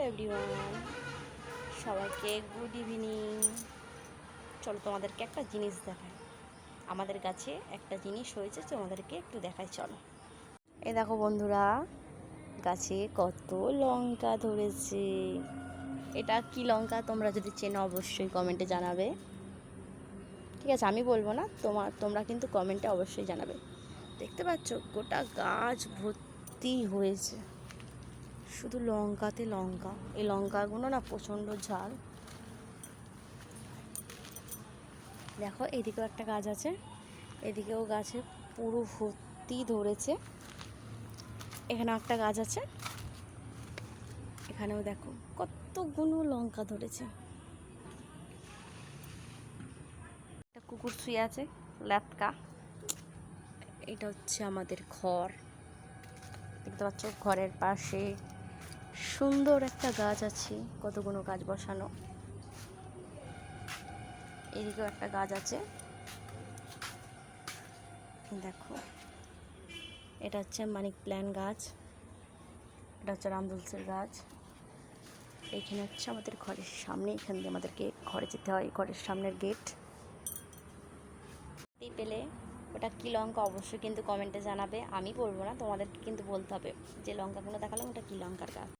Everyone, সবাইকে good evening. চলো তোমাদেরকে একটা জিনিস দেখাই। আমাদের গাছে একটা জিনিস হয়েছে, তোমাদেরকে একটু দেখাই। চলো, এই দেখো বন্ধুরা, গাছে কত লঙ্কা ধরেছে। এটা কি লঙ্কা তোমরা যদি চেনো অবশ্যই কমেন্টে জানাবে। ঠিক আছে, আমি বলবো না, তোমরা কিন্তু কমেন্টে অবশ্যই জানাবে। দেখতে পাচ্ছ গোটা গাছ ভর্তি হয়েছে শুধু লঙ্কাতে লঙ্কা। এই লঙ্কাগুলো না প্রচণ্ড ঝাল। দেখো এদিকেও একটা গাছ আছে, এদিকেও গাছে পুরো ভর্তি ধরেছে। এখানে একটা গাছ আছে, এখানেও দেখো কতগুলো লঙ্কা ধরেছে। একটা কুকুর শুয়ে আছে ল্যাটকা। এটা হচ্ছে আমাদের ঘর, দেখতে পাচ্ছ। ঘরের পাশে সুন্দর একটা গাছ আছে, কতগুলো গাছ বসানো। এদিকেও একটা গাছ আছে, দেখো। এটা হচ্ছে মানি প্ল্যান্ট গাছ, এটা হচ্ছে রামদুলসের গাছ। এইখানে হচ্ছে আমাদের ঘরের সামনে, এখান দিয়ে আমাদেরকে ঘরে যেতে হয়, ঘরের সামনের গেট। পেলে ওটা কী লঙ্কা অবশ্যই কিন্তু কমেন্টে জানাবে। আমি বলবো না, তোমাদেরকে কিন্তু বলতে হবে যে লঙ্কাগুলো দেখালাম ওটা কী লঙ্কার গাছ।